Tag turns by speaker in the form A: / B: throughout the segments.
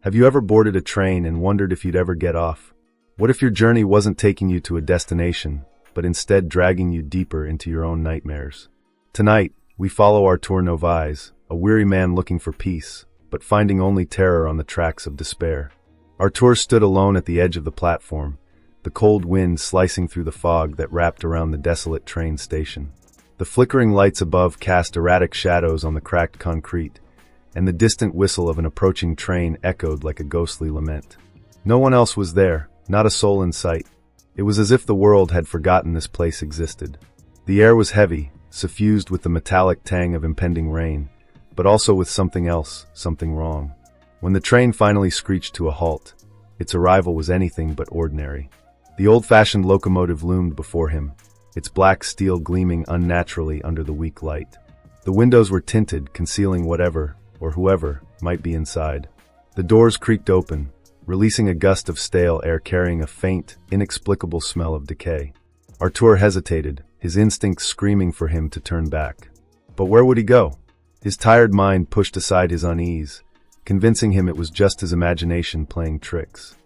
A: Have you ever boarded a train and wondered if you'd ever get off? What if your journey wasn't taking you to a destination, but instead dragging you deeper into your own nightmares? Tonight, we follow Artur, a weary man looking for peace, but finding only terror on the tracks of despair. Artur stood alone at the edge of the platform, the cold wind slicing through the fog that wrapped around the desolate train station. The flickering lights above cast erratic shadows on the cracked concrete, and the distant whistle of an approaching train echoed like a ghostly lament. No one else was there, not a soul in sight. It was as if the world had forgotten this place existed. The air was heavy, suffused with the metallic tang of impending rain, but also with something else, something wrong. When the train finally screeched to a halt, its arrival was anything but ordinary. The old-fashioned locomotive loomed before him, its black steel gleaming unnaturally under the weak light. The windows were tinted, concealing whatever, or whoever, might be inside. The doors creaked open, releasing a gust of stale air carrying a faint, inexplicable smell of decay. Artur hesitated, his instincts screaming for him to turn back. But where would he go? His tired mind pushed aside his unease, convincing him it was just his imagination playing tricks.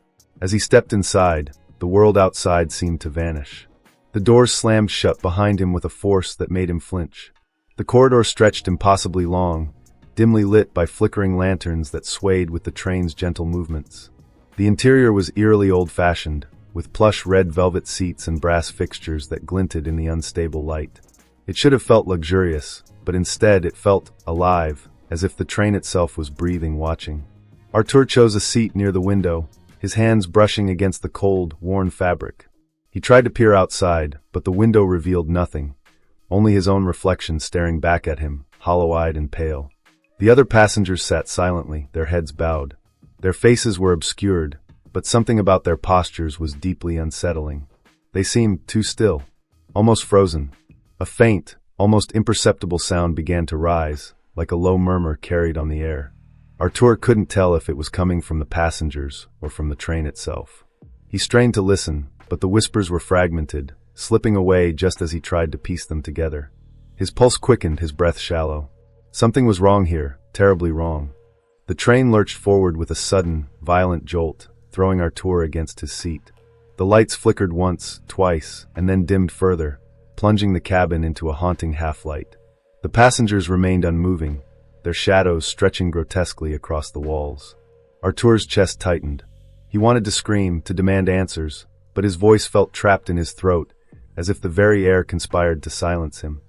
A: As he stepped inside, the world outside seemed to vanish. The doors slammed shut behind him with a force that made him flinch. The corridor stretched impossibly long, dimly lit by flickering lanterns that swayed with the train's gentle movements. The interior was eerily old-fashioned, with plush red velvet seats and brass fixtures that glinted in the unstable light. It should have felt luxurious, but instead it felt alive, as if the train itself was breathing, watching. Artur chose a seat near the window, his hands brushing against the cold, worn fabric. He tried to peer outside, but the window revealed nothing, only his own reflection staring back at him, hollow-eyed and pale. The other passengers sat silently, their heads bowed. Their faces were obscured, but something about their postures was deeply unsettling. They seemed too still, almost frozen. A faint, almost imperceptible sound began to rise, like a low murmur carried on the air. Artur couldn't tell if it was coming from the passengers or from the train itself. He strained to listen, but the whispers were fragmented, slipping away just as he tried to piece them together. His pulse quickened, his breath shallow. Something was wrong here, terribly wrong. The train lurched forward with a sudden, violent jolt, throwing Artur against his seat. The lights flickered once, twice, and then dimmed further, plunging the cabin into a haunting half-light. The passengers remained unmoving, their shadows stretching grotesquely across the walls. Artur's chest tightened. He wanted to scream, to demand answers, but his voice felt trapped in his throat, as if the very air conspired to silence him.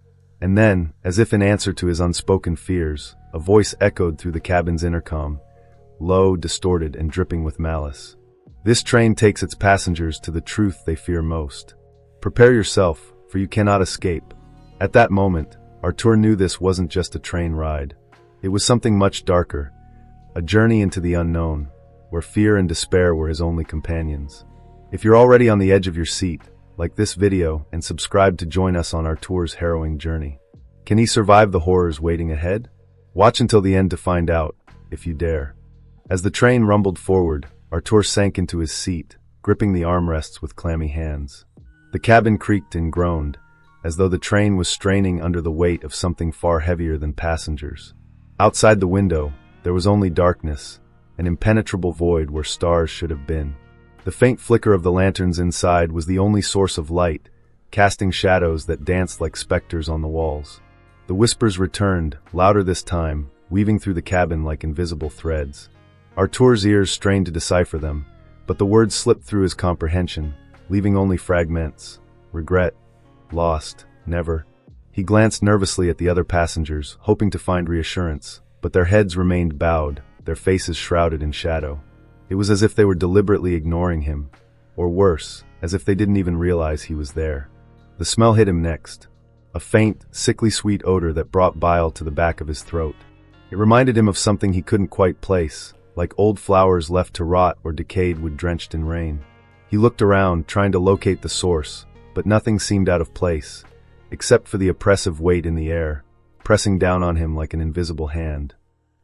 A: And then, as if in answer to his unspoken fears, a voice echoed through the cabin's intercom, low, distorted, and dripping with malice. This train takes its passengers to the truth they fear most. Prepare yourself, for you cannot escape. At that moment, Artur knew this wasn't just a train ride. It was something much darker, a journey into the unknown, where fear and despair were his only companions. If you're already on the edge of your seat, like this video and subscribe to join us on Artur's harrowing journey. Can he survive the horrors waiting ahead? Watch until the end to find out, if you dare. As the train rumbled forward, Artur sank into his seat, gripping the armrests with clammy hands. The cabin creaked and groaned, as though the train was straining under the weight of something far heavier than passengers. Outside the window, there was only darkness, an impenetrable void where stars should have been. The faint flicker of the lanterns inside was the only source of light, casting shadows that danced like specters on the walls. The whispers returned, louder this time, weaving through the cabin like invisible threads. Artur's ears strained to decipher them, but the words slipped through his comprehension, leaving only fragments. Regret, lost, never. He glanced nervously at the other passengers, hoping to find reassurance, but their heads remained bowed, their faces shrouded in shadow. It was as if they were deliberately ignoring him, or worse, as if they didn't even realize he was there. The smell hit him next, a faint, sickly sweet odor that brought bile to the back of his throat. It reminded him of something he couldn't quite place, like old flowers left to rot or decayed when drenched in rain. He looked around, trying to locate the source, but nothing seemed out of place, except for the oppressive weight in the air, pressing down on him like an invisible hand.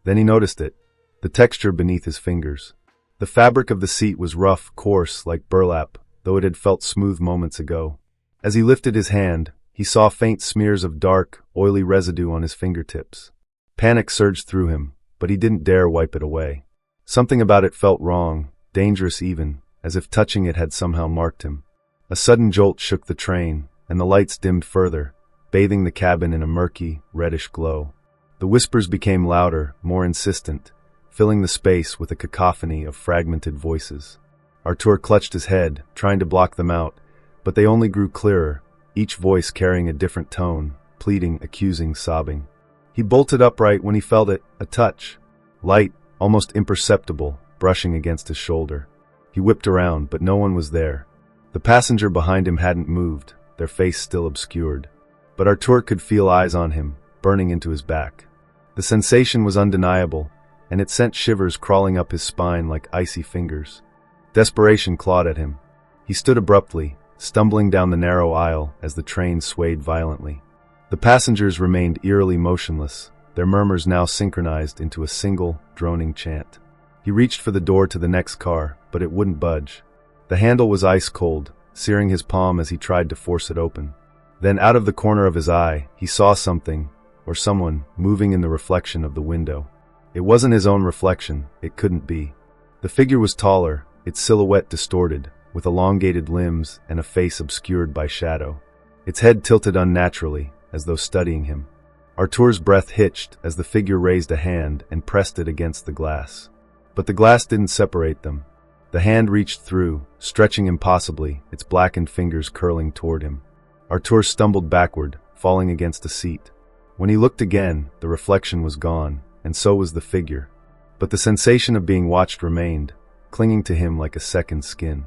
A: Then he noticed it, the texture beneath his fingers. The fabric of the seat was rough, coarse, like burlap, though it had felt smooth moments ago. As he lifted his hand, he saw faint smears of dark, oily residue on his fingertips. Panic surged through him, but he didn't dare wipe it away. Something about it felt wrong, dangerous even, as if touching it had somehow marked him. A sudden jolt shook the train, and the lights dimmed further, bathing the cabin in a murky, reddish glow. The whispers became louder, more insistent, filling the space with a cacophony of fragmented voices. Artur clutched his head, trying to block them out, but they only grew clearer, each voice carrying a different tone, pleading, accusing, sobbing. He bolted upright when he felt it, a touch. Light, almost imperceptible, brushing against his shoulder. He whipped around, but no one was there. The passenger behind him hadn't moved, their face still obscured. But Artur could feel eyes on him, burning into his back. The sensation was undeniable, and it sent shivers crawling up his spine like icy fingers. Desperation clawed at him. He stood abruptly, stumbling down the narrow aisle as the train swayed violently. The passengers remained eerily motionless, their murmurs now synchronized into a single, droning chant. He reached for the door to the next car, but it wouldn't budge. The handle was ice cold, searing his palm as he tried to force it open. Then out of the corner of his eye, he saw something, or someone, moving in the reflection of the window. It wasn't his own reflection, it couldn't be. The figure was taller, its silhouette distorted, with elongated limbs and a face obscured by shadow. Its head tilted unnaturally, as though studying him. Artur's breath hitched as the figure raised a hand and pressed it against the glass. But the glass didn't separate them. The hand reached through, stretching impossibly, its blackened fingers curling toward him. Artur stumbled backward, falling against a seat. When he looked again, the reflection was gone, and so was the figure. But the sensation of being watched remained, clinging to him like a second skin.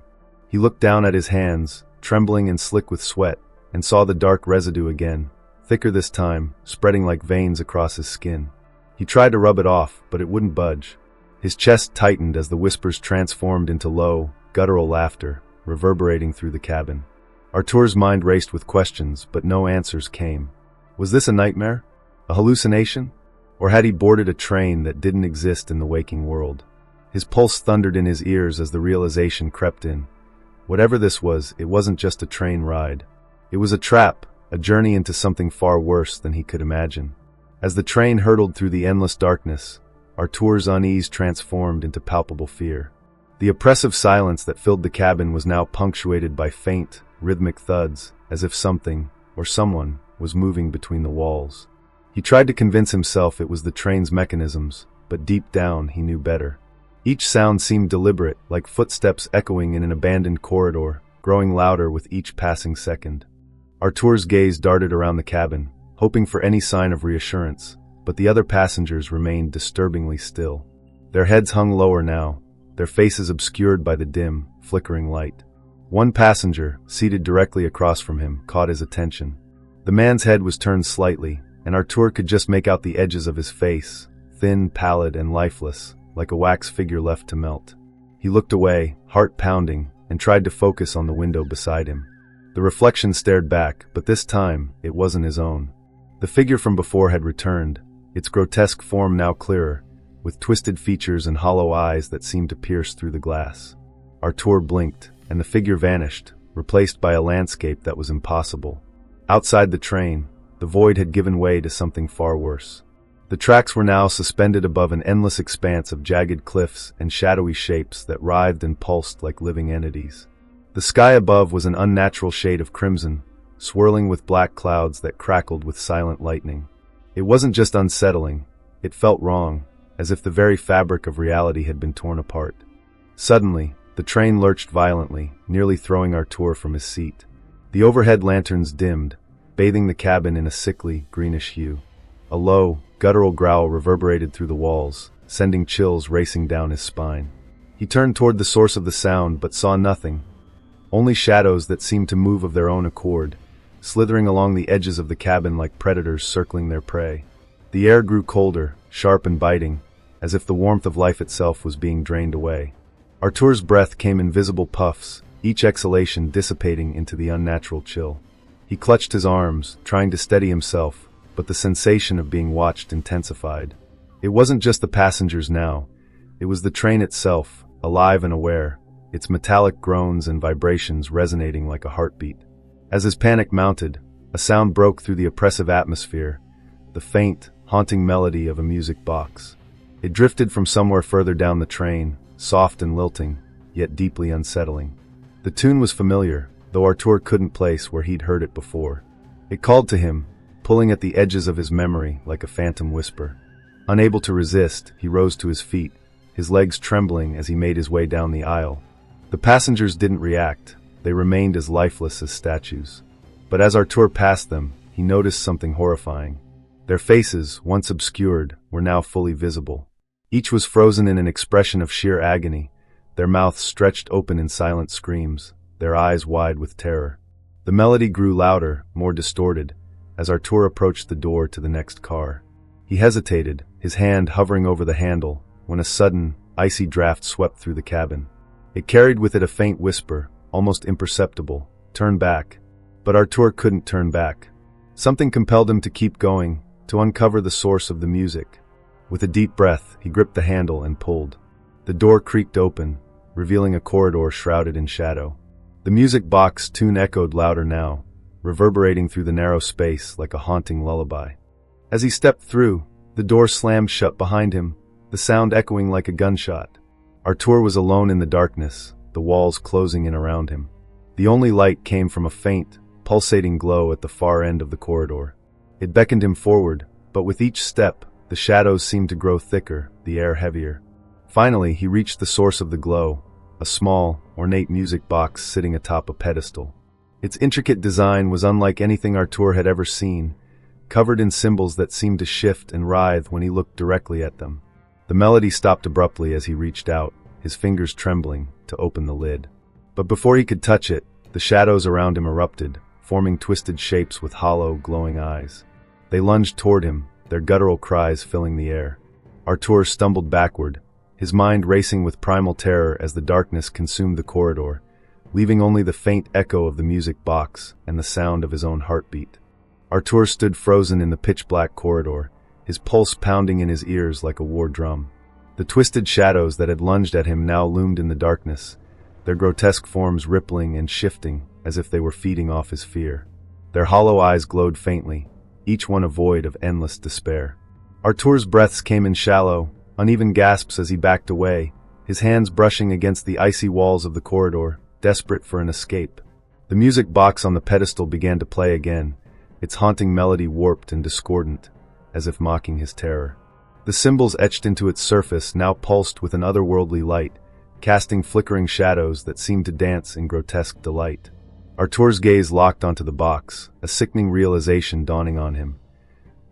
A: He looked down at his hands, trembling and slick with sweat, and saw the dark residue again, thicker this time, spreading like veins across his skin. He tried to rub it off, but it wouldn't budge. His chest tightened as the whispers transformed into low, guttural laughter, reverberating through the cabin. Artur's mind raced with questions, but no answers came. Was this a nightmare? A hallucination? Or had he boarded a train that didn't exist in the waking world? His pulse thundered in his ears as the realization crept in. Whatever this was, it wasn't just a train ride. It was a trap, a journey into something far worse than he could imagine. As the train hurtled through the endless darkness, Artur's unease transformed into palpable fear. The oppressive silence that filled the cabin was now punctuated by faint, rhythmic thuds, as if something, or someone, was moving between the walls. He tried to convince himself it was the train's mechanisms, but deep down he knew better. Each sound seemed deliberate, like footsteps echoing in an abandoned corridor, growing louder with each passing second. Artur's gaze darted around the cabin, hoping for any sign of reassurance, but the other passengers remained disturbingly still. Their heads hung lower now, their faces obscured by the dim, flickering light. One passenger, seated directly across from him, caught his attention. The man's head was turned slightly, and Artur could just make out the edges of his face, thin, pallid, and lifeless, like a wax figure left to melt. He looked away, heart pounding, and tried to focus on the window beside him. The reflection stared back, but this time, it wasn't his own. The figure from before had returned, its grotesque form now clearer, with twisted features and hollow eyes that seemed to pierce through the glass. Artur blinked, and the figure vanished, replaced by a landscape that was impossible. Outside the train, the void had given way to something far worse. The tracks were now suspended above an endless expanse of jagged cliffs and shadowy shapes that writhed and pulsed like living entities. The sky above was an unnatural shade of crimson, swirling with black clouds that crackled with silent lightning. It wasn't just unsettling, it felt wrong, as if the very fabric of reality had been torn apart. Suddenly, the train lurched violently, nearly throwing Artur from his seat. The overhead lanterns dimmed, bathing the cabin in a sickly, greenish hue. A low, guttural growl reverberated through the walls, sending chills racing down his spine. He turned toward the source of the sound but saw nothing, only shadows that seemed to move of their own accord, slithering along the edges of the cabin like predators circling their prey. The air grew colder, sharp and biting, as if the warmth of life itself was being drained away. Artur's breath came in visible puffs, each exhalation dissipating into the unnatural chill. He clutched his arms, trying to steady himself, but the sensation of being watched intensified. It wasn't just the passengers now, it was the train itself, alive and aware, its metallic groans and vibrations resonating like a heartbeat. As his panic mounted, a sound broke through the oppressive atmosphere, the faint, haunting melody of a music box. It drifted from somewhere further down the train, soft and lilting, yet deeply unsettling. The tune was familiar, though Artur couldn't place where he'd heard it before. It called to him, pulling at the edges of his memory like a phantom whisper. Unable to resist, he rose to his feet, his legs trembling as he made his way down the aisle. The passengers didn't react. They remained as lifeless as statues. But as Artur passed them, he noticed something horrifying. Their faces, once obscured, were now fully visible. Each was frozen in an expression of sheer agony, their mouths stretched open in silent screams, their eyes wide with terror. The melody grew louder, more distorted, as Artur approached the door to the next car. He hesitated, his hand hovering over the handle, when a sudden, icy draft swept through the cabin. It carried with it a faint whisper, almost imperceptible, "Turn back." But Artur couldn't turn back. Something compelled him to keep going, to uncover the source of the music. With a deep breath, he gripped the handle and pulled. The door creaked open, revealing a corridor shrouded in shadow. The music box tune echoed louder now, reverberating through the narrow space like a haunting lullaby. As he stepped through, the door slammed shut behind him, the sound echoing like a gunshot. Artur was alone in the darkness, the walls closing in around him. The only light came from a faint, pulsating glow at the far end of the corridor. It beckoned him forward, but with each step, the shadows seemed to grow thicker, the air heavier. Finally, he reached the source of the glow, a small, ornate music box sitting atop a pedestal. Its intricate design was unlike anything Artur had ever seen, covered in symbols that seemed to shift and writhe when he looked directly at them. The melody stopped abruptly as he reached out, his fingers trembling, to open the lid. But before he could touch it, the shadows around him erupted, forming twisted shapes with hollow, glowing eyes. They lunged toward him, their guttural cries filling the air. Artur stumbled backward, his mind racing with primal terror as the darkness consumed the corridor, leaving only the faint echo of the music box and the sound of his own heartbeat. Artur stood frozen in the pitch-black corridor, his pulse pounding in his ears like a war drum. The twisted shadows that had lunged at him now loomed in the darkness, their grotesque forms rippling and shifting as if they were feeding off his fear. Their hollow eyes glowed faintly, each one a void of endless despair. Artur's breaths came in shallow, uneven gasps as he backed away, his hands brushing against the icy walls of the corridor, desperate for an escape. The music box on the pedestal began to play again, its haunting melody warped and discordant, as if mocking his terror. The symbols etched into its surface now pulsed with an otherworldly light, casting flickering shadows that seemed to dance in grotesque delight. Artur's gaze locked onto the box, a sickening realization dawning on him.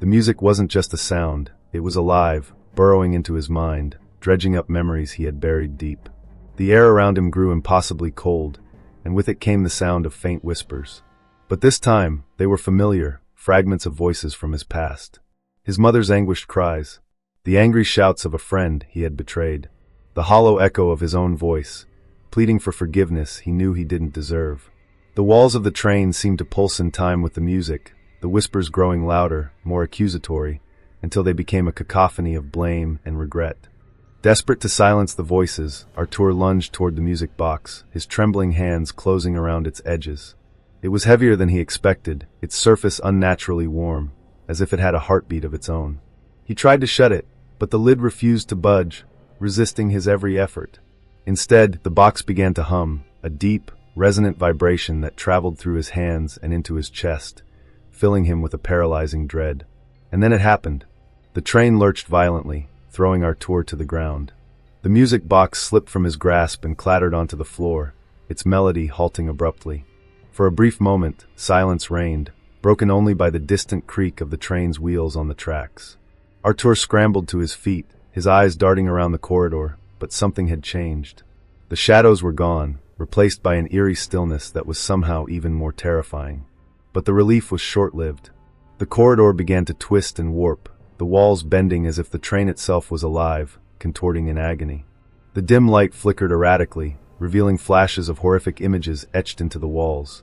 A: The music wasn't just a sound, it was alive, burrowing into his mind, dredging up memories he had buried deep. The air around him grew impossibly cold, and with it came the sound of faint whispers. But this time, they were familiar, fragments of voices from his past. His mother's anguished cries, the angry shouts of a friend he had betrayed, the hollow echo of his own voice, pleading for forgiveness he knew he didn't deserve. The walls of the train seemed to pulse in time with the music, the whispers growing louder, more accusatory, until they became a cacophony of blame and regret. Desperate to silence the voices, Artur lunged toward the music box, his trembling hands closing around its edges. It was heavier than he expected, its surface unnaturally warm, as if it had a heartbeat of its own. He tried to shut it, but the lid refused to budge, resisting his every effort. Instead, the box began to hum, a deep, resonant vibration that traveled through his hands and into his chest, filling him with a paralyzing dread. And then it happened. The train lurched violently, throwing Artur to the ground. The music box slipped from his grasp and clattered onto the floor, its melody halting abruptly. For a brief moment, silence reigned, broken only by the distant creak of the train's wheels on the tracks. Artur scrambled to his feet, his eyes darting around the corridor, but something had changed. The shadows were gone, replaced by an eerie stillness that was somehow even more terrifying. But the relief was short-lived. The corridor began to twist and warp, the walls bending as if the train itself was alive, contorting in agony. The dim light flickered erratically, revealing flashes of horrific images etched into the walls.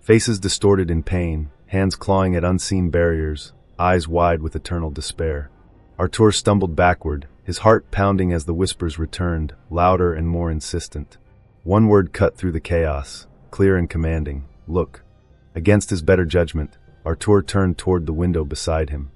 A: Faces distorted in pain, hands clawing at unseen barriers, eyes wide with eternal despair. Artur stumbled backward, his heart pounding as the whispers returned, louder and more insistent. One word cut through the chaos, clear and commanding: "Look." Against his better judgment, Artur turned toward the window beside him.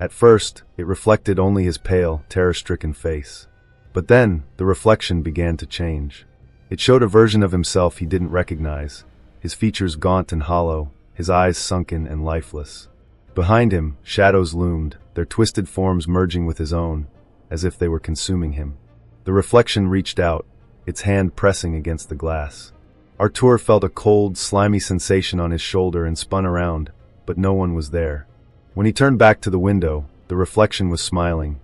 A: At first, it reflected only his pale, terror-stricken face. But then, the reflection began to change. It showed a version of himself he didn't recognize, his features gaunt and hollow, his eyes sunken and lifeless. Behind him, shadows loomed, their twisted forms merging with his own, as if they were consuming him. The reflection reached out, its hand pressing against the glass. Artur felt a cold, slimy sensation on his shoulder and spun around, but no one was there. When he turned back to the window, the reflection was smiling,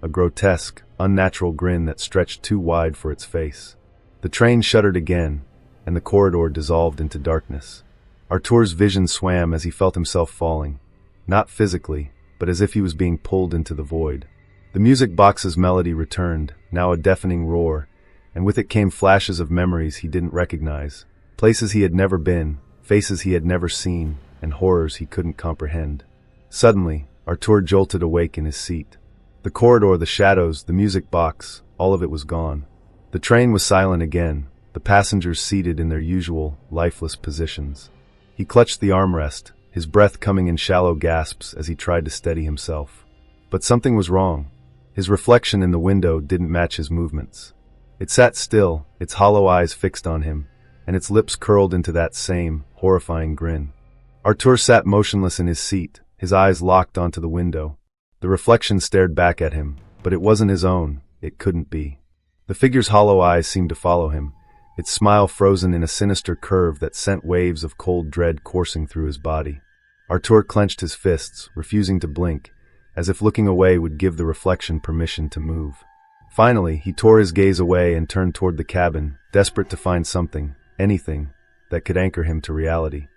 A: a grotesque, unnatural grin that stretched too wide for its face. The train shuddered again, and the corridor dissolved into darkness. Artur's vision swam as he felt himself falling, not physically, but as if he was being pulled into the void. The music box's melody returned, now a deafening roar, and with it came flashes of memories he didn't recognize, places he had never been, faces he had never seen, and horrors he couldn't comprehend. Suddenly, Artur jolted awake in his seat. The corridor, the shadows, the music box, all of it was gone. The train was silent again, the passengers seated in their usual, lifeless positions. He clutched the armrest, his breath coming in shallow gasps as he tried to steady himself. But something was wrong. His reflection in the window didn't match his movements. It sat still, its hollow eyes fixed on him, and its lips curled into that same, horrifying grin. Artur sat motionless in his seat, his eyes locked onto the window. The reflection stared back at him, but it wasn't his own, it couldn't be. The figure's hollow eyes seemed to follow him, its smile frozen in a sinister curve that sent waves of cold dread coursing through his body. Artur clenched his fists, refusing to blink, as if looking away would give the reflection permission to move. Finally, he tore his gaze away and turned toward the cabin, desperate to find something, anything, that could anchor him to reality.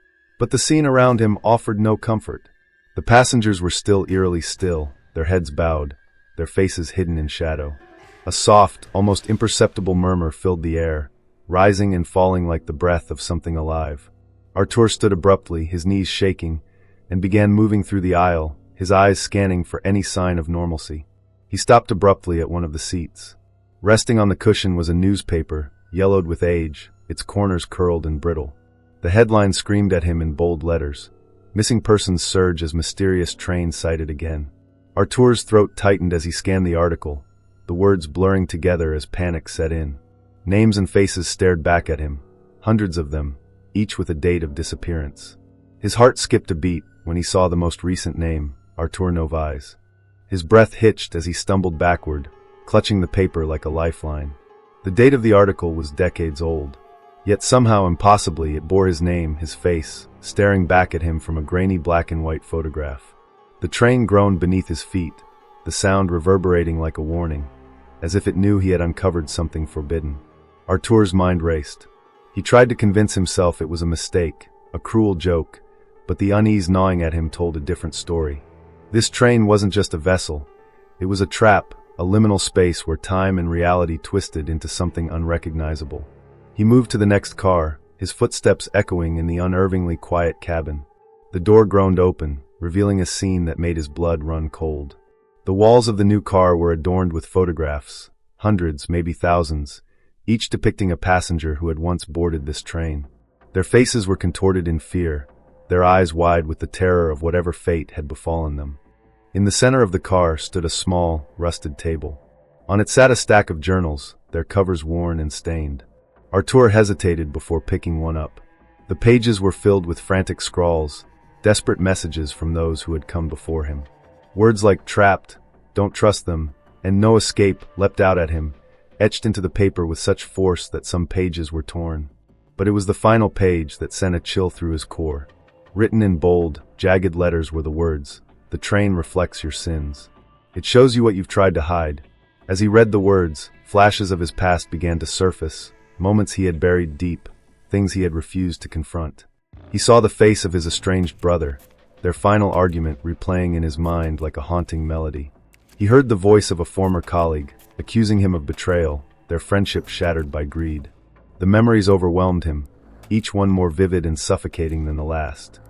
A: But the scene around him offered no comfort. The passengers were still eerily still, their heads bowed, their faces hidden in shadow. A soft, almost imperceptible murmur filled the air, rising and falling like the breath of something alive. Artur stood abruptly, his knees shaking, and began moving through the aisle, his eyes scanning for any sign of normalcy. He stopped abruptly at one of the seats. Resting on the cushion was a newspaper, yellowed with age, its corners curled and brittle. The headline screamed at him in bold letters. Missing persons surge as mysterious train sighted again. Artur's throat tightened as he scanned the article, the words blurring together as panic set in. Names and faces stared back at him, hundreds of them, each with a date of disappearance. His heart skipped a beat when he saw the most recent name, Artur Novaes. His breath hitched as he stumbled backward, clutching the paper like a lifeline. The date of the article was decades old, yet somehow impossibly it bore his name, his face, staring back at him from a grainy black and white photograph. The train groaned beneath his feet, the sound reverberating like a warning, as if it knew he had uncovered something forbidden. Artur's mind raced. He tried to convince himself it was a mistake, a cruel joke, but the unease gnawing at him told a different story. This train wasn't just a vessel. It was a trap, a liminal space where time and reality twisted into something unrecognizable. He moved to the next car, his footsteps echoing in the unnervingly quiet cabin. The door groaned open, revealing a scene that made his blood run cold. The walls of the new car were adorned with photographs, hundreds, maybe thousands, each depicting a passenger who had once boarded this train. Their faces were contorted in fear, their eyes wide with the terror of whatever fate had befallen them. In the center of the car stood a small, rusted table. On it sat a stack of journals, their covers worn and stained. Artur hesitated before picking one up. The pages were filled with frantic scrawls, desperate messages from those who had come before him. Words like trapped, don't trust them, and no escape leapt out at him, etched into the paper with such force that some pages were torn. But it was the final page that sent a chill through his core. Written in bold, jagged letters were the words, "The train reflects your sins. It shows you what you've tried to hide." As he read the words, flashes of his past began to surface, moments he had buried deep, things he had refused to confront. He saw the face of his estranged brother, their final argument replaying in his mind like a haunting melody. He heard the voice of a former colleague, accusing him of betrayal, their friendship shattered by greed. The memories overwhelmed him, each one more vivid and suffocating than the last.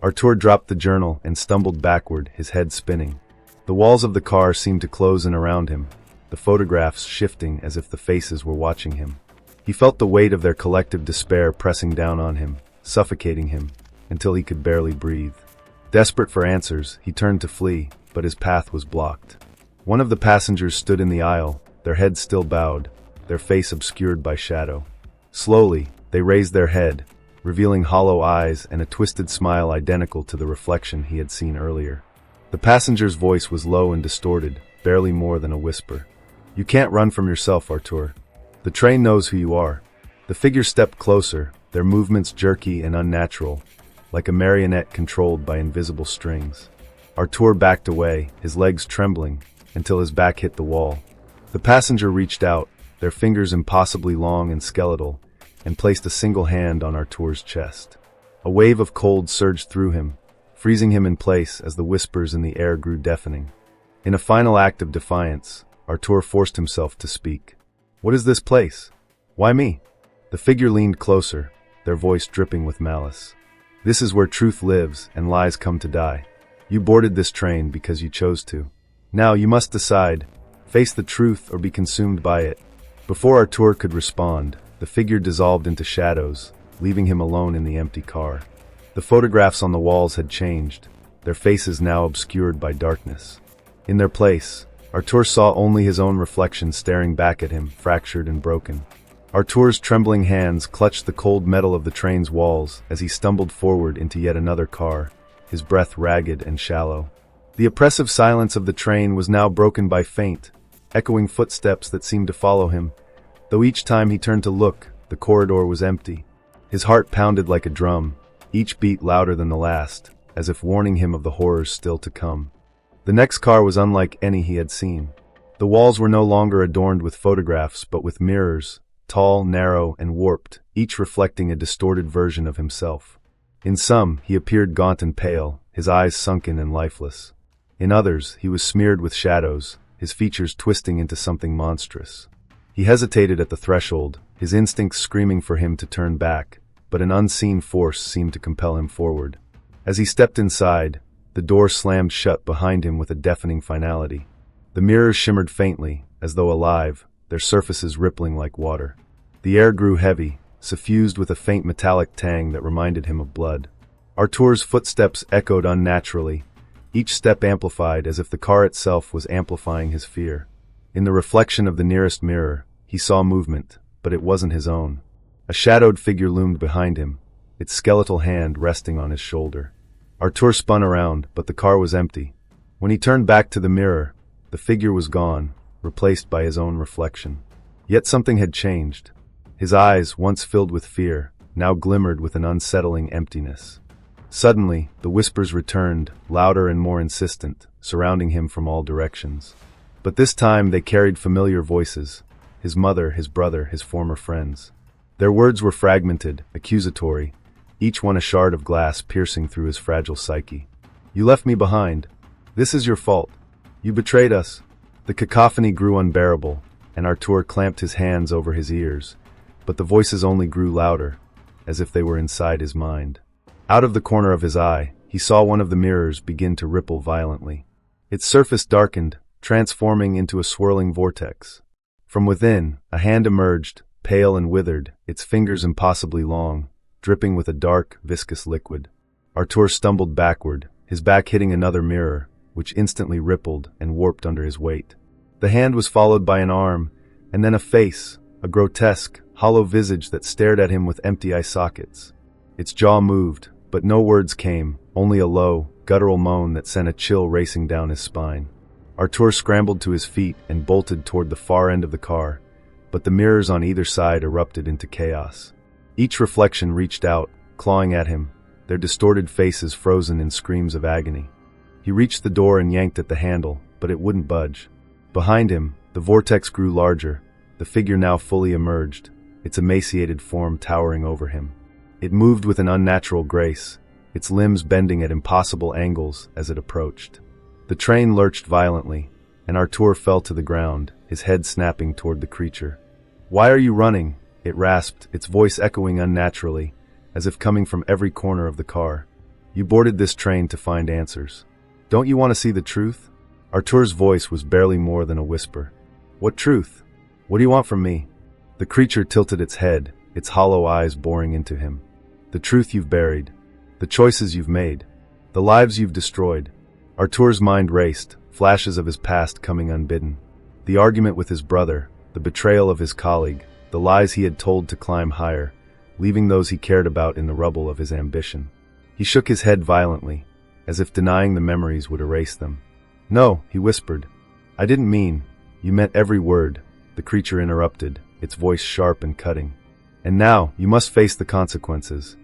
A: Artur dropped the journal and stumbled backward, his head spinning. The walls of the car seemed to close in around him, the photographs shifting as if the faces were watching him. He felt the weight of their collective despair pressing down on him, suffocating him, until he could barely breathe. Desperate for answers, he turned to flee, but his path was blocked. One of the passengers stood in the aisle, their heads still bowed, their face obscured by shadow. Slowly, they raised their head, revealing hollow eyes and a twisted smile identical to the reflection he had seen earlier. The passenger's voice was low and distorted, barely more than a whisper. "You can't run from yourself, Artur. The train knows who you are." The figure stepped closer, their movements jerky and unnatural, like a marionette controlled by invisible strings. Artur backed away, his legs trembling, until his back hit the wall. The passenger reached out, their fingers impossibly long and skeletal, and placed a single hand on Artur's chest. A wave of cold surged through him, freezing him in place as the whispers in the air grew deafening. In a final act of defiance, Artur forced himself to speak. "What is this place? Why me?" The figure leaned closer, their voice dripping with malice. "This is where truth lives and lies come to die. You boarded this train because you chose to. Now you must decide, face the truth or be consumed by it." Before Artur could respond, the figure dissolved into shadows, leaving him alone in the empty car. The photographs on the walls had changed, their faces now obscured by darkness. In their place, Artur saw only his own reflection staring back at him, fractured and broken. Artur's trembling hands clutched the cold metal of the train's walls as he stumbled forward into yet another car, his breath ragged and shallow. The oppressive silence of the train was now broken by faint, echoing footsteps that seemed to follow him. Though each time he turned to look, the corridor was empty. His heart pounded like a drum, each beat louder than the last, as if warning him of the horrors still to come. The next car was unlike any he had seen. The walls were no longer adorned with photographs but with mirrors, tall, narrow, and warped, each reflecting a distorted version of himself. In some, he appeared gaunt and pale, his eyes sunken and lifeless. In others, he was smeared with shadows, his features twisting into something monstrous. He hesitated at the threshold, his instincts screaming for him to turn back, but an unseen force seemed to compel him forward. As he stepped inside, the door slammed shut behind him with a deafening finality. The mirrors shimmered faintly, as though alive, their surfaces rippling like water. The air grew heavy, suffused with a faint metallic tang that reminded him of blood. Artur's footsteps echoed unnaturally, each step amplified as if the car itself was amplifying his fear. In the reflection of the nearest mirror, he saw movement, but it wasn't his own. A shadowed figure loomed behind him, its skeletal hand resting on his shoulder. Artur spun around, but the car was empty. When he turned back to the mirror, the figure was gone, replaced by his own reflection. Yet something had changed. His eyes, once filled with fear, now glimmered with an unsettling emptiness. Suddenly, the whispers returned, louder and more insistent, surrounding him from all directions. But this time they carried familiar voices, his mother, his brother, his former friends. Their words were fragmented, accusatory, each one a shard of glass piercing through his fragile psyche. "You left me behind. This is your fault. You betrayed us." The cacophony grew unbearable, and Artur clamped his hands over his ears, but the voices only grew louder, as if they were inside his mind. Out of the corner of his eye, he saw one of the mirrors begin to ripple violently. Its surface darkened, transforming into a swirling vortex. From within, a hand emerged, pale and withered, its fingers impossibly long, dripping with a dark, viscous liquid. Artur stumbled backward, his back hitting another mirror, which instantly rippled and warped under his weight. The hand was followed by an arm, and then a face, a grotesque, hollow visage that stared at him with empty eye sockets. Its jaw moved, but no words came, only a low, guttural moan that sent a chill racing down his spine. Artur scrambled to his feet and bolted toward the far end of the car, but the mirrors on either side erupted into chaos. Each reflection reached out, clawing at him, their distorted faces frozen in screams of agony. He reached the door and yanked at the handle, but it wouldn't budge. Behind him, the vortex grew larger, the figure now fully emerged, its emaciated form towering over him. It moved with an unnatural grace, its limbs bending at impossible angles as it approached. The train lurched violently, and Artur fell to the ground, his head snapping toward the creature. "Why are you running?" it rasped, its voice echoing unnaturally, as if coming from every corner of the car. "You boarded this train to find answers. Don't you want to see the truth?" Artur's voice was barely more than a whisper. "What truth? What do you want from me?" The creature tilted its head, its hollow eyes boring into him. "The truth you've buried, the choices you've made, the lives you've destroyed. Artur's mind raced, flashes of his past coming unbidden. The argument with his brother, the betrayal of his colleague, the lies he had told to climb higher, leaving those he cared about in the rubble of his ambition. He shook his head violently, as if denying the memories would erase them. "No," he whispered. "I didn't mean." "You meant every word," the creature interrupted, its voice sharp and cutting. "And now, you must face the consequences."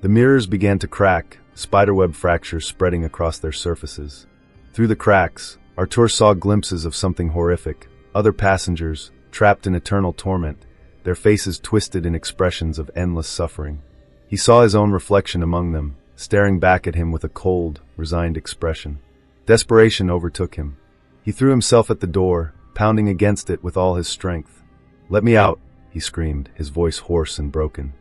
A: The mirrors began to crack, spiderweb fractures spreading across their surfaces. Through the cracks, Artur saw glimpses of something horrific, other passengers, trapped in eternal torment, their faces twisted in expressions of endless suffering. He saw his own reflection among them, staring back at him with a cold, resigned expression. Desperation overtook him. He threw himself at the door, pounding against it with all his strength. "Let me out," he screamed, his voice hoarse and broken.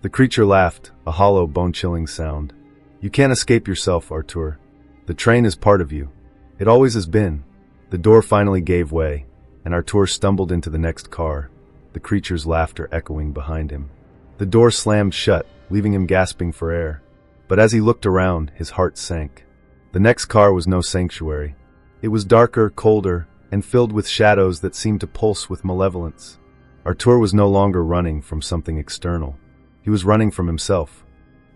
A: The creature laughed, a hollow, bone-chilling sound. "You can't escape yourself, Artur. The train is part of you. It always has been." The door finally gave way, and Artur stumbled into the next car, the creature's laughter echoing behind him. The door slammed shut, leaving him gasping for air. But as he looked around, his heart sank. The next car was no sanctuary. It was darker, colder, and filled with shadows that seemed to pulse with malevolence. Artur was no longer running from something external. He was running from himself.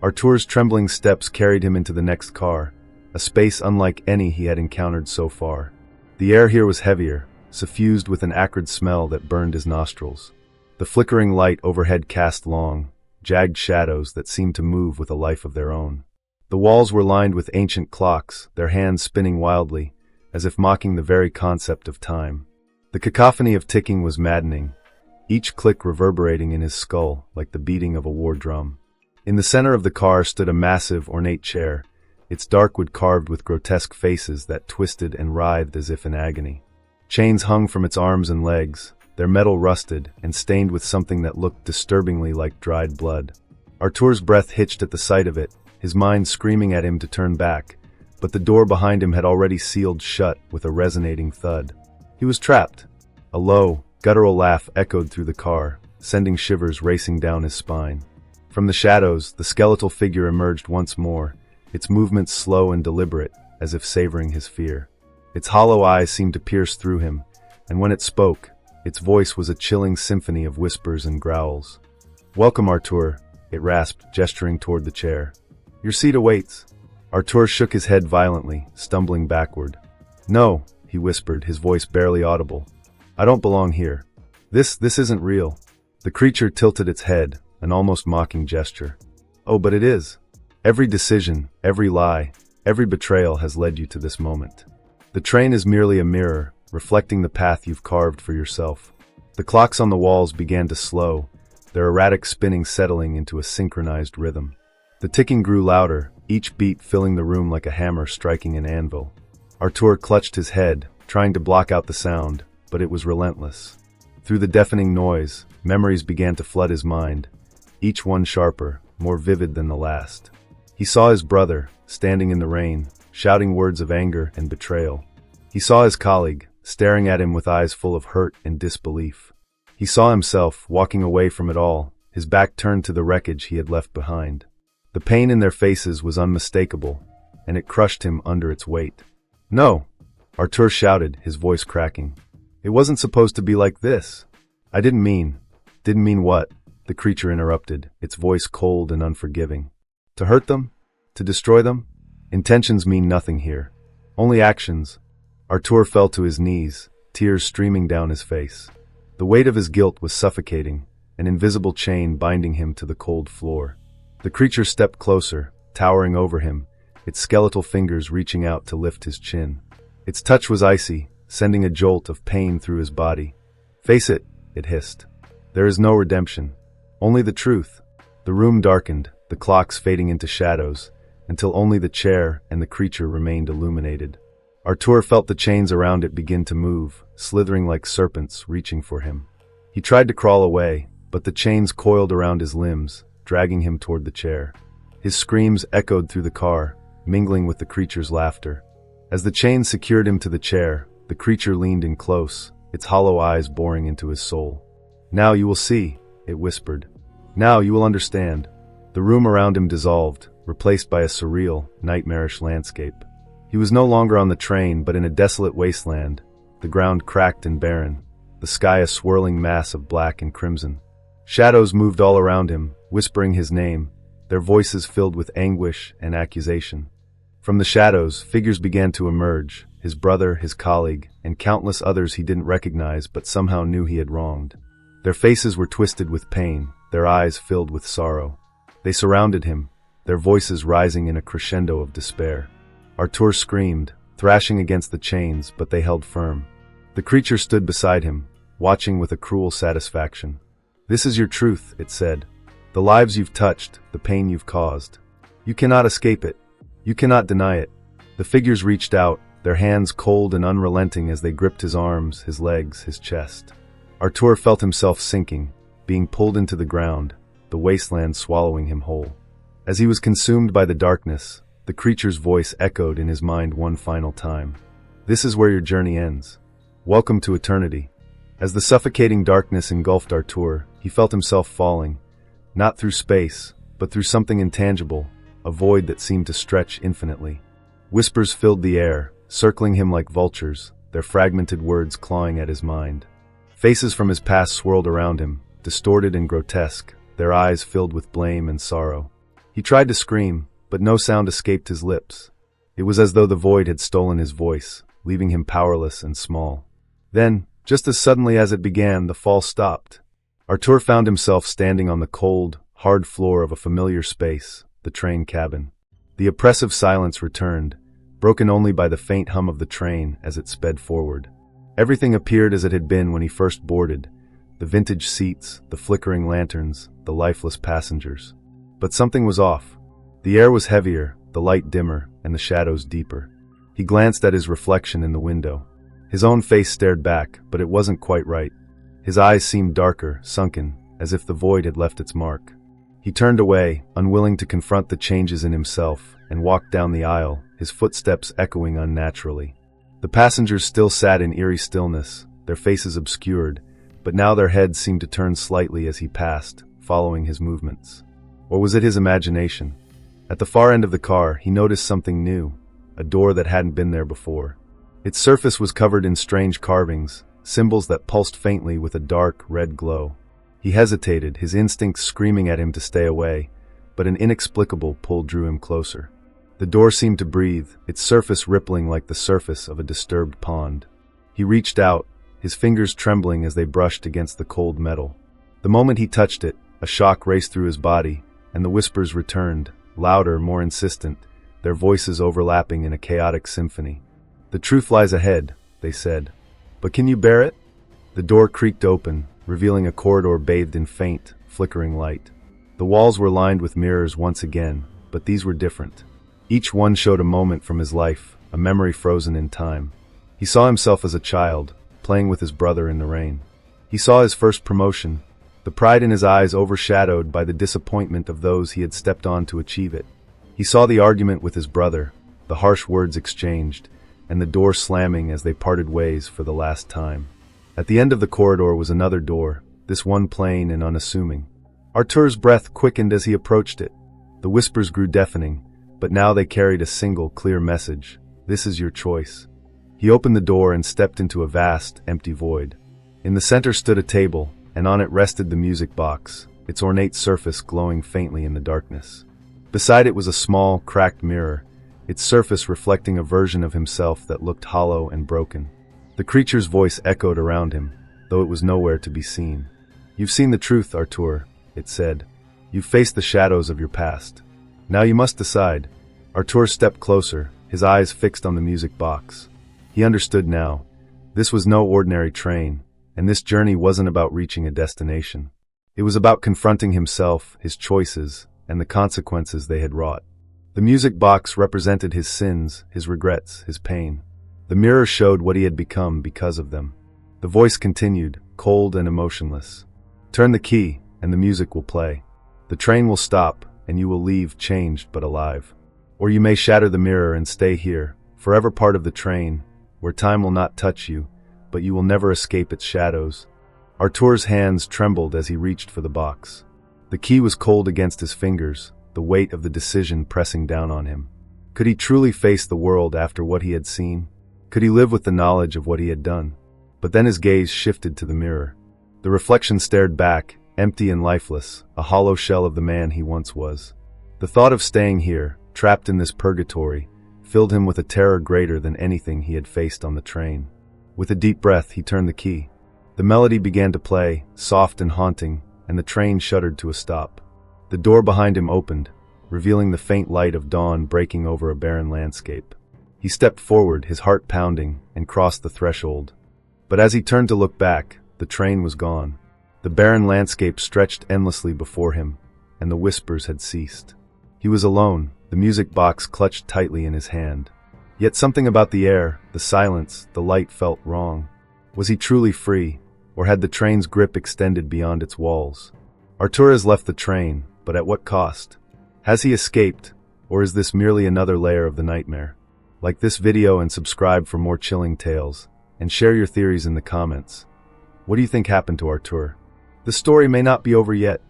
A: Artur's trembling steps carried him into the next car, a space unlike any he had encountered so far. The air here was heavier, suffused with an acrid smell that burned his nostrils. The flickering light overhead cast long, jagged shadows that seemed to move with a life of their own. The walls were lined with ancient clocks, their hands spinning wildly, as if mocking the very concept of time. The cacophony of ticking was maddening, each click reverberating in his skull like the beating of a war drum. In the center of the car stood a massive, ornate chair, its dark wood carved with grotesque faces that twisted and writhed as if in agony. Chains hung from its arms and legs, their metal rusted and stained with something that looked disturbingly like dried blood. Artur's breath hitched at the sight of it, his mind screaming at him to turn back, but the door behind him had already sealed shut with a resonating thud. He was trapped. A low, guttural laugh echoed through the car, sending shivers racing down his spine. From the shadows, the skeletal figure emerged once more, its movements slow and deliberate, as if savoring his fear. Its hollow eyes seemed to pierce through him, and when it spoke, its voice was a chilling symphony of whispers and growls. "Welcome, Artur," it rasped, gesturing toward the chair. "Your seat awaits." Artur shook his head violently, stumbling backward. "No," he whispered, his voice barely audible. "I don't belong here. This isn't real." The creature tilted its head, an almost mocking gesture. "Oh, but it is. Every decision, every lie, every betrayal has led you to this moment. The train is merely a mirror, reflecting the path you've carved for yourself." The clocks on the walls began to slow, their erratic spinning settling into a synchronized rhythm. The ticking grew louder, each beat filling the room like a hammer striking an anvil. Artur clutched his head, trying to block out the sound, but it was relentless. Through the deafening noise, memories began to flood his mind, each one sharper, more vivid than the last. He saw his brother, standing in the rain, shouting words of anger and betrayal. He saw his colleague, staring at him with eyes full of hurt and disbelief. He saw himself, walking away from it all, his back turned to the wreckage he had left behind. The pain in their faces was unmistakable, and it crushed him under its weight. "No!" Artur shouted, his voice cracking. "It wasn't supposed to be like this." "I didn't mean..." "Didn't mean what?" the creature interrupted, its voice cold and unforgiving. "To hurt them? To destroy them? Intentions mean nothing here. Only actions." Artur fell to his knees, tears streaming down his face. The weight of his guilt was suffocating, an invisible chain binding him to the cold floor. The creature stepped closer, towering over him, its skeletal fingers reaching out to lift his chin. Its touch was icy, sending a jolt of pain through his body. "Face it," it hissed. "There is no redemption. Only the truth." The room darkened, the clocks fading into shadows, until only the chair and the creature remained illuminated. Artur felt the chains around it begin to move, slithering like serpents, reaching for him. He tried to crawl away, but the chains coiled around his limbs, dragging him toward the chair. His screams echoed through the car, mingling with the creature's laughter. As the chains secured him to the chair, the creature leaned in close, its hollow eyes boring into his soul. "Now you will see," it whispered. "Now you will understand." The room around him dissolved, replaced by a surreal, nightmarish landscape. He was no longer on the train, but in a desolate wasteland, the ground cracked and barren, the sky a swirling mass of black and crimson. Shadows moved all around him, whispering his name, their voices filled with anguish and accusation. From the shadows, figures began to emerge, his brother, his colleague, and countless others he didn't recognize but somehow knew he had wronged. Their faces were twisted with pain, their eyes filled with sorrow. They surrounded him, their voices rising in a crescendo of despair. Artur screamed, thrashing against the chains, but they held firm. The creature stood beside him, watching with a cruel satisfaction. "This is your truth," it said. "The lives you've touched, the pain you've caused. You cannot escape it. You cannot deny it." The figures reached out, their hands cold and unrelenting as they gripped his arms, his legs, his chest. Artur felt himself sinking, being pulled into the ground, the wasteland swallowing him whole. As he was consumed by the darkness, the creature's voice echoed in his mind one final time. "This is where your journey ends. Welcome to eternity." As the suffocating darkness engulfed Artur, he felt himself falling, not through space, but through something intangible, a void that seemed to stretch infinitely. Whispers filled the air, circling him like vultures, their fragmented words clawing at his mind. Faces from his past swirled around him, distorted and grotesque, their eyes filled with blame and sorrow. He tried to scream, but no sound escaped his lips. It was as though the void had stolen his voice, leaving him powerless and small. Then, just as suddenly as it began, the fall stopped. Artur found himself standing on the cold, hard floor of a familiar space, the train cabin. The oppressive silence returned, broken only by the faint hum of the train as it sped forward. Everything appeared as it had been when he first boarded, the vintage seats, the flickering lanterns, the lifeless passengers. But something was off. The air was heavier, the light dimmer, and the shadows deeper. He glanced at his reflection in the window. His own face stared back, but it wasn't quite right. His eyes seemed darker, sunken, as if the void had left its mark. He turned away, unwilling to confront the changes in himself, and walked down the aisle, his footsteps echoing unnaturally. The passengers still sat in eerie stillness, their faces obscured, but now their heads seemed to turn slightly as he passed, following his movements. Or was it his imagination? At the far end of the car, he noticed something new, a door that hadn't been there before. Its surface was covered in strange carvings, symbols that pulsed faintly with a dark, red glow. He hesitated, his instincts screaming at him to stay away, but an inexplicable pull drew him closer. The door seemed to breathe, its surface rippling like the surface of a disturbed pond. He reached out, his fingers trembling as they brushed against the cold metal. The moment he touched it, a shock raced through his body, and the whispers returned, louder, more insistent, their voices overlapping in a chaotic symphony. "The truth lies ahead," they said. "But can you bear it?" The door creaked open, revealing a corridor bathed in faint, flickering light. The walls were lined with mirrors once again, but these were different. Each one showed a moment from his life, a memory frozen in time. He saw himself as a child, playing with his brother in the rain. He saw his first promotion, the pride in his eyes overshadowed by the disappointment of those he had stepped on to achieve it. He saw the argument with his brother, the harsh words exchanged, and the door slamming as they parted ways for the last time. At the end of the corridor was another door, this one plain and unassuming. Artur's breath quickened as he approached it. The whispers grew deafening, but now they carried a single, clear message. "This is your choice." He opened the door and stepped into a vast, empty void. In the center stood a table, and on it rested the music box, its ornate surface glowing faintly in the darkness. Beside it was a small, cracked mirror, its surface reflecting a version of himself that looked hollow and broken. The creature's voice echoed around him, though it was nowhere to be seen. "You've seen the truth, Artur," it said. "You've faced the shadows of your past. Now you must decide." Artur stepped closer, his eyes fixed on the music box. He understood now. This was no ordinary train, and this journey wasn't about reaching a destination. It was about confronting himself, his choices, and the consequences they had wrought. The music box represented his sins, his regrets, his pain. The mirror showed what he had become because of them. The voice continued, cold and emotionless. "Turn the key, and the music will play. The train will stop, and you will leave changed but alive. Or you may shatter the mirror and stay here, forever part of the train, where time will not touch you, but you will never escape its shadows." Artur's hands trembled as he reached for the box. The key was cold against his fingers, the weight of the decision pressing down on him. Could he truly face the world after what he had seen? Could he live with the knowledge of what he had done? But then his gaze shifted to the mirror. The reflection stared back, empty and lifeless, a hollow shell of the man he once was. The thought of staying here, trapped in this purgatory, filled him with a terror greater than anything he had faced on the train. With a deep breath, he turned the key. The melody began to play, soft and haunting, and the train shuddered to a stop. The door behind him opened, revealing the faint light of dawn breaking over a barren landscape. He stepped forward, his heart pounding, and crossed the threshold. But as he turned to look back, the train was gone. The barren landscape stretched endlessly before him, and the whispers had ceased. He was alone, the music box clutched tightly in his hand. Yet something about the air, the silence, the light felt wrong. Was he truly free, or had the train's grip extended beyond its walls? Artur has left the train, but at what cost? Has he escaped, or is this merely another layer of the nightmare? Like this video and subscribe for more chilling tales, and share your theories in the comments. What do you think happened to Artur? The story may not be over yet.